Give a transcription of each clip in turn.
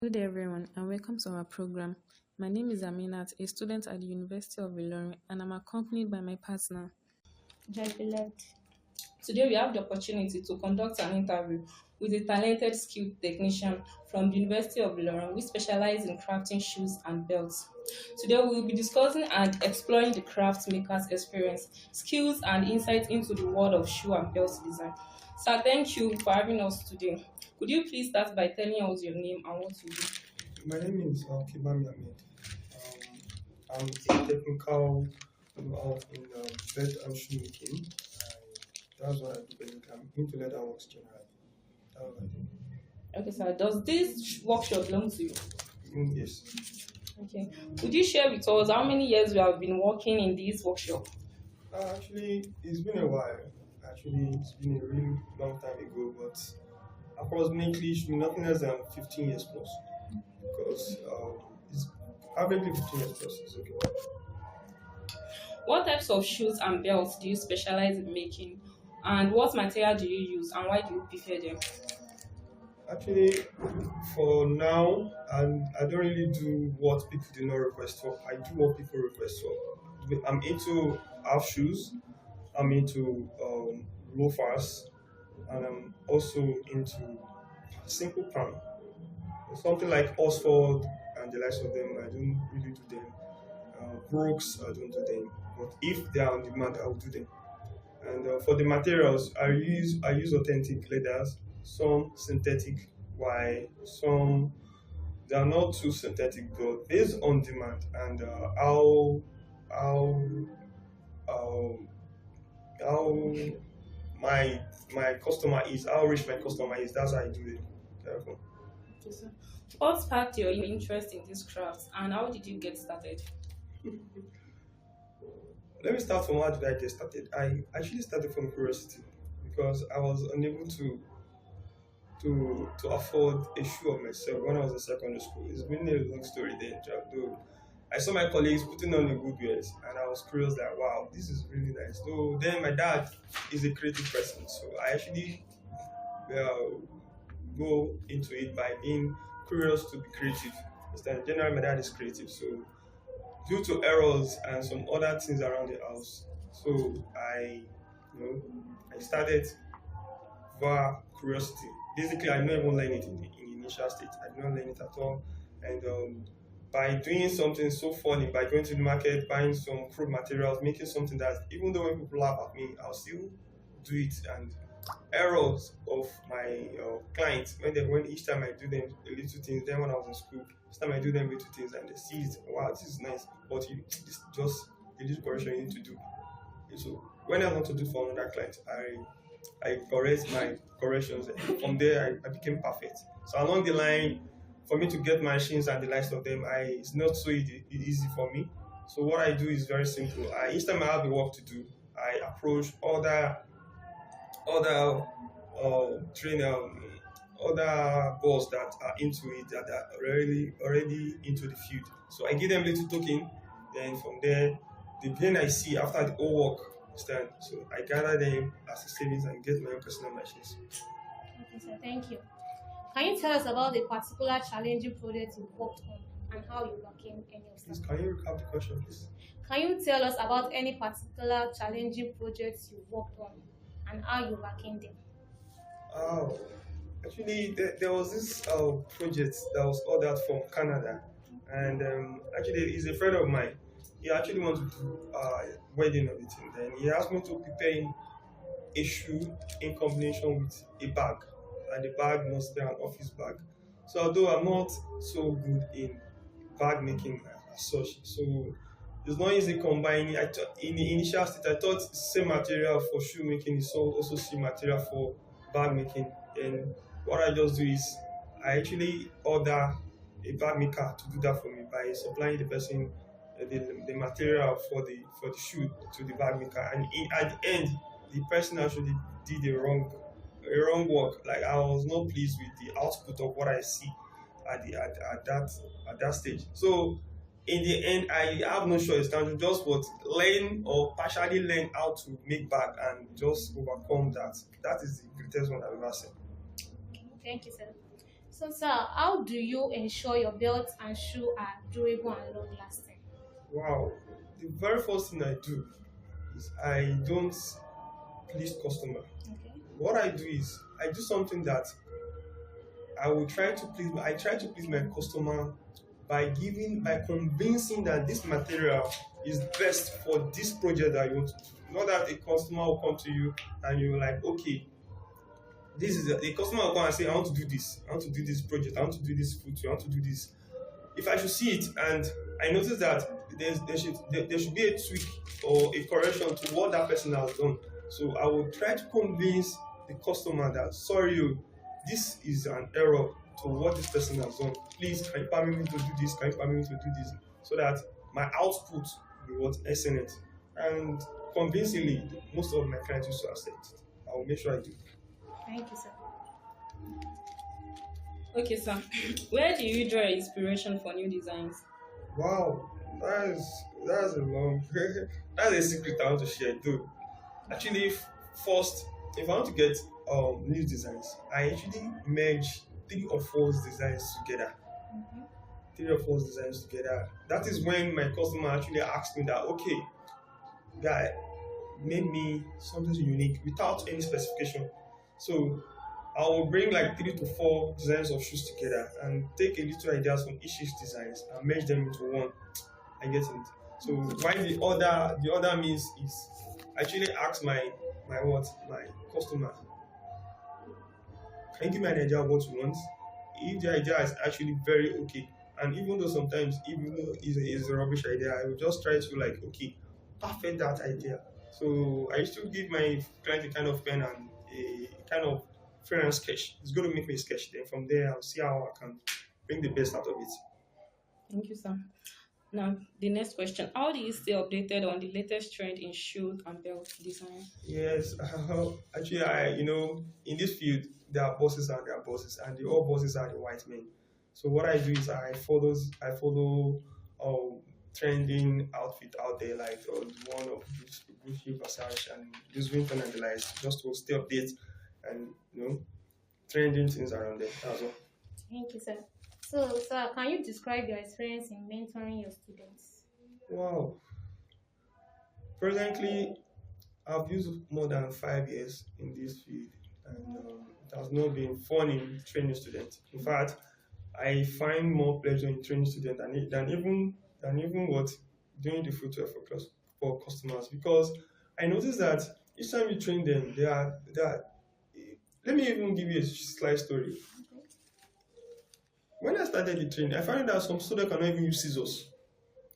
Good day, everyone, and welcome to our program. My name is Aminat, a student at the University of Ilorin, and I'm accompanied by my partner. Jubilant. Today, we have the opportunity to conduct an interview with a talented, skilled technician from the University of Ilorin, who specializes in crafting shoes and belts. Today, we will be discussing and exploring the craft maker's experience, skills, and insights into the world of shoe and belt design. Sir, thank you for having us today. Could you please start by telling us your name and what you do? My name is Kibami Ahmed. I'm a technical in bed and shoemaking. That's what I do basically. I'm into leather works generally. That's what I do. Okay, sir. Does this workshop belong to you? Yes. Okay. Could you share with us how many years you have been working in this workshop? Actually, it's been a while. Actually, it's been a really long time ago, but approximately should be nothing less than 15 years plus. Because it's averagely 15 years plus. It's okay. What types of shoes and belts do you specialize in making? And what material do you use and why do you prefer them? Actually, for now, I don't really do what people do not request for. I do what people request for. I'm into half shoes. I'm into loafers, and I'm also into simple palm. Something like Oxford and the likes of them. I don't really do them. Brooks, I don't do them. But if they are on demand, I will do them. And for the materials, I use authentic leathers, some synthetic, while some they are not too synthetic, but based on demand and how um, how my customer is, how rich my customer is. That's how I do it. Therefore, Okay, sir. What sparked your interest in this craft and how did you get started? let me start from how did I get started. I actually started from curiosity because I was unable to afford a shoe of myself when I was in secondary school. It's been a long story then, though. I saw my colleagues putting on the good wears and I was curious that wow, this is really nice. So then my dad is a creative person, so I actually uh, go into it by being curious to be creative. Instead, generally my dad is creative, so due to errors and some other things around the house, so you know, I started via curiosity. Basically, I didn't even learn it in the initial state. I did not learn it at all. And by doing something so funny, by going to the market, buying some crude materials, making something that even though when people laugh at me, I'll still do it. And errors of my clients when each time I do them a little things. Then when I was in school, each time I do them little things and they see it, wow, this is nice. But this is just a little correction you need to do. So when I want to do for another client, I correct my corrections. And from there, I became perfect. So along the line, for me to get machines and the likes of them, it's not so easy for me. So what I do is very simple. Each time I have a work to do, I approach other trainer, other boss that are into it, that are already into the field. So I give them little token. Then from there, the gain I see after the whole work stand. So I gather them as a savings and get my own personal machines. Okay, sir. Thank you. Can you tell us about the particular challenging project you worked on and how you overcame any Please, obstacle? can you recap the question, please? Can you tell us about any particular challenging projects you worked on and how you overcame them? Oh, actually, there was this project that was ordered from Canada, and actually, he's a friend of mine. He actually wanted to do a wedding of it, and then he asked me to prepare him a shoe in combination with a bag, and the bag must be an office bag. So although I'm not so good in bag making as such, so it's not easy combining. I thought in the initial state, I thought same material for shoe making is also same material for bag making. And what I just do is I actually order a bag maker to do that for me by supplying the person the material for the shoe to the bag maker. And at the end, the person actually did a wrong work. Like I was not pleased with the output of what I see at that stage. So in the end, I have no choice than to just what learn or partially learn how to make bag and just overcome that. That is the greatest one I've ever seen. Thank you, sir. So, sir, how do you ensure your belt and shoe are durable and long lasting? Wow. The very first thing I do is I don't please customer. Okay. What I do is I do something that I try to please my customer by convincing that this material is best for this project that you want to do. Not that a customer will come to you and you're like, okay, this is a customer will come and say, I want to do this, I want to do this project, I want to do this food, I want to do this. If I should see it and I notice that there should be a tweak or a correction to what that person has done. So I will try to convince the customer that sorry, this is an error to what this person has done. Please, can you permit me to do this? Can you permit me to do this? So that my output will be what excellent. And convincingly, most of my clients used to accept it. I will make sure I do. Thank you, sir. Okay, sir. Where do you draw inspiration for new designs? Wow, that's a long that's a secret I want to share though. Actually, first, if I want to get new designs, I actually merge 3 or 4 designs together. Mhm. 3 or 4 designs together. That is when my customer actually asks me that, okay, guy, make me something unique without any specification. So I will bring like 3 to 4 designs of shoes together and take a little ideas from each designs and merge them into one. I get it. So why the other means is actually ask my customer, can you give me an idea of what you want? If the idea is actually very okay, and even though sometimes even though it's a rubbish idea, I will just try to like okay, perfect that idea. So I used to give my client a kind of pen and a kind of freelance sketch. It's going to make me a sketch. Then from there, I'll see how I can bring the best out of it. Thank you, sir. Now, the next question. How do you stay updated on the latest trend in shoe and belt design? Yes, actually, in this field, there are bosses and there are bosses, and the all bosses are the white men. So what I do is I follow trending outfit out there, like the one of Gucci, Versace, and Louis Vuitton and the likes, just to stay updated and trending things around there. That's all. Thank you, sir. So, sir, can you describe your experience in mentoring your students? Wow. Presently, I've used more than 5 years in this field, and it has not been fun in training students. In fact, I find more pleasure in training students than even what doing the footwear for customers, because I notice that each time you train them, they are. Let me even give you a slight story. When I started the training, I found out that some students cannot even use scissors.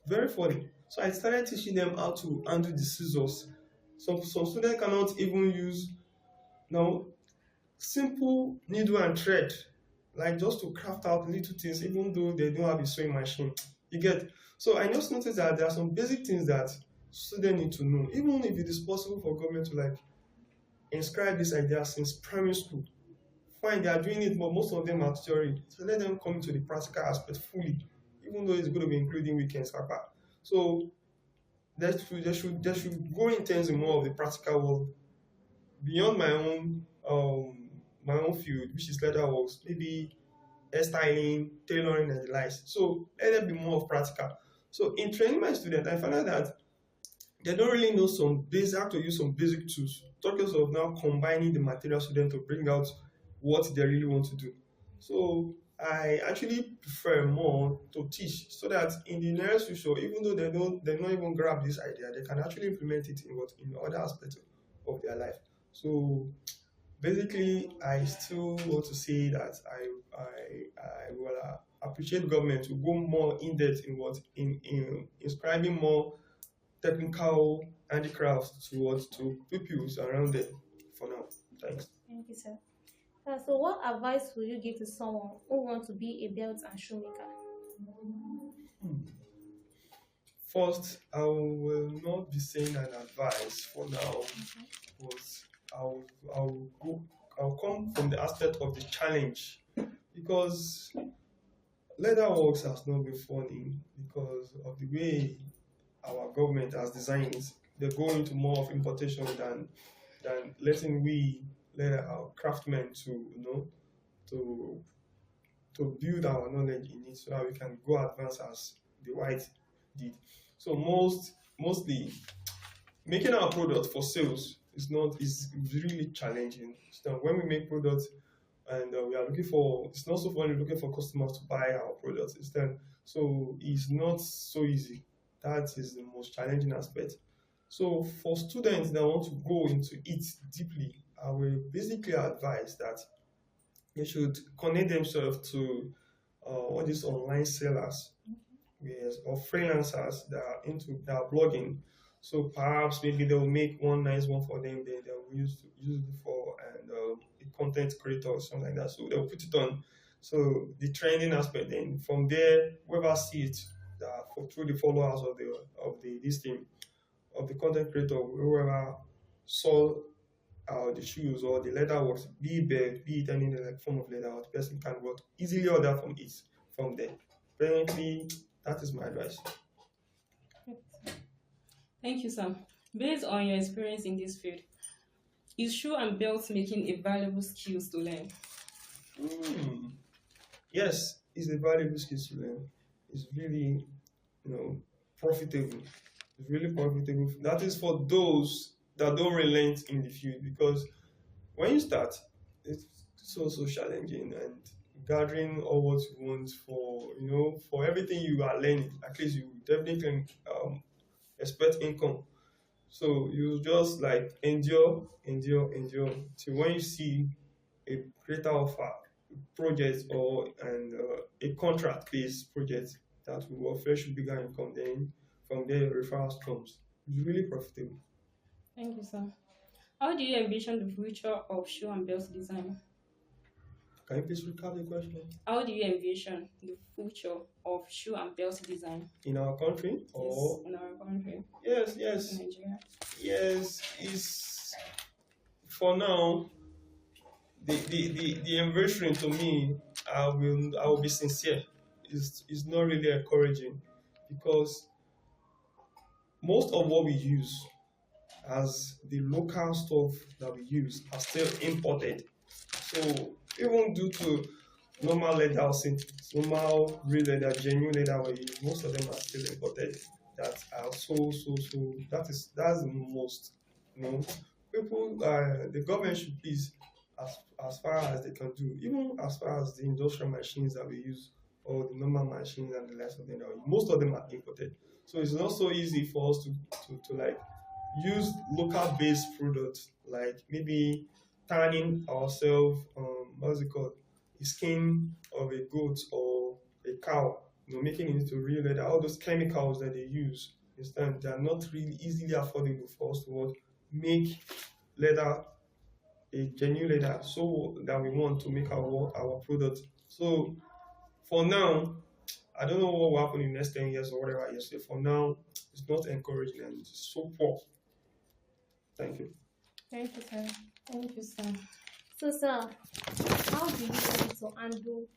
Very funny. So I started teaching them how to undo the scissors. Some students cannot even use now simple needle and thread, like just to craft out little things, even though they don't have a sewing machine. You get. So I just noticed that there are some basic things that students need to know, even if it is possible for government to like inscribe this idea since primary school. Fine, they are doing it, but most of them are theory. So let them come to the practical aspect fully, even though it's going to be including weekends, papa. So they should go intense in more of the practical work beyond my own field, which is leather works, maybe hairstyling, tailoring, and the likes. So let them be more of practical. So in training my students, I found out that they don't really know how to use some basic tools. Talking of now combining the materials for them to bring out what they really want to do. So I actually prefer more to teach so that in the nearest future, even though they don't even grab this idea, they can actually implement it in other aspects of their life. So basically, I still want to say that I will appreciate government to go more in depth in inscribing more technical handicrafts to pupils around them for now. Thanks. Thank you, sir. So, what advice would you give to someone who wants to be a belt and shoemaker? First, I will not be saying an advice for now, but I'll come from the aspect of the challenge, because leather works has not been funny because of the way our government has designed it. They go into more of importation than letting we let our craftsmen to to build our knowledge in it so that we can go advance as the white did. So mostly making our product for sales is really challenging. So when we make products and we are looking for, it's not so funny looking for customers to buy our products. So it's not so easy. That is the most challenging aspect. So for students that want to go into it deeply, I will basically advise that they should connect themselves to all these online sellers, yes, or freelancers that are blogging. So perhaps maybe they'll make one nice one for them, then they'll use it for and a content creator or something like that. So they'll put it on. So the trending aspect, then from there, whoever sees it through the followers of the this thing of the content creator, whoever saw the shoes or the leather works, be it belt, be it any like form of leather, the person can work easily order from there. Apparently, that is my advice. Thank you, Sam. Based on your experience in this field, is shoe and belt making a valuable skill to learn? Yes, it's a valuable skill to learn. It's really, profitable. It's really profitable. That is for those that don't relent in the field, because when you start, it's so challenging, and gathering all what you want for everything you are learning. At least you definitely expect income. So you just like endure till when you see a greater offer, project a contract-based project that will offer you bigger income. Then from there, referrals comes. It's really profitable. Thank you, sir. How do you envision the future of shoe and belt design? Can you please recap the question? How do you envision the future of shoe and belt design? In our country? Yes, in our country. Yes. In Nigeria. Yes, it's for now the envision to me, I will be sincere, is not really encouraging, because most of what we use as the local stuff that we use are still imported. So even due to normal leather, normal real leather, genuine leather we use, most of them are still imported. That are so. That's the most. People. The government should please, as far as they can do, even as far as the industrial machines that we use or the normal machines and the rest of them, most of them are imported. So it's not so easy for us to like use local based products, like maybe tanning ourselves, what's it called, the skin of a goat or a cow, making it into real leather. All those chemicals that they use, they are not really easily affordable for us to make leather, a genuine leather, so that we want to make our product. So for now, I don't know what will happen in the next 10 years or whatever you say. For now, it's not encouraging and it's so poor. Thank you. Thank you, sir. Thank you, sir. So, sir, how do you want to handle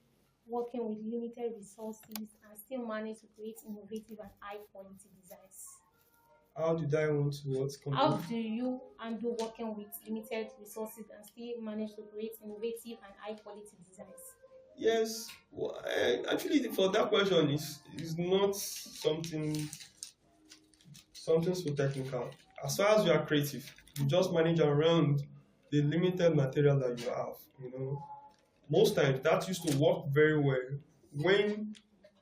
working with limited resources and still manage to create innovative and high-quality designs? How did I want to what? How do you handle working with limited resources and still manage to create innovative and high-quality designs? Yes, actually, for that question is not something so technical. As far as you are creative, you just manage around the limited material that you have. Most times that used to work very well when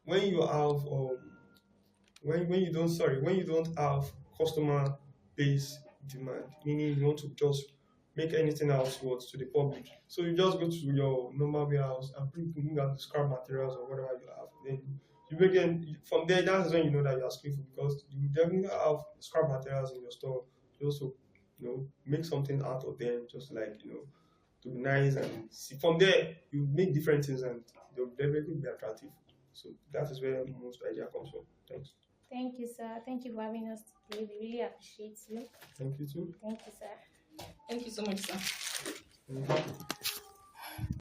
you have when you don't have customer base demand, meaning you want to just make anything else towards to the public. So you just go to your normal warehouse and bring out the scrap materials or whatever you have. Then you begin from there. That's when you know that you are skillful, because you definitely have scrap materials in your store. You also make something out of them, just like to be nice, and see from there you make different things and they'll definitely be attractive. So that is where most idea comes from. Thanks. Thank you, sir. Thank you for having us today. We really appreciate you. Thank you too. Thank you, sir. Thank you so much, sir. Thank you.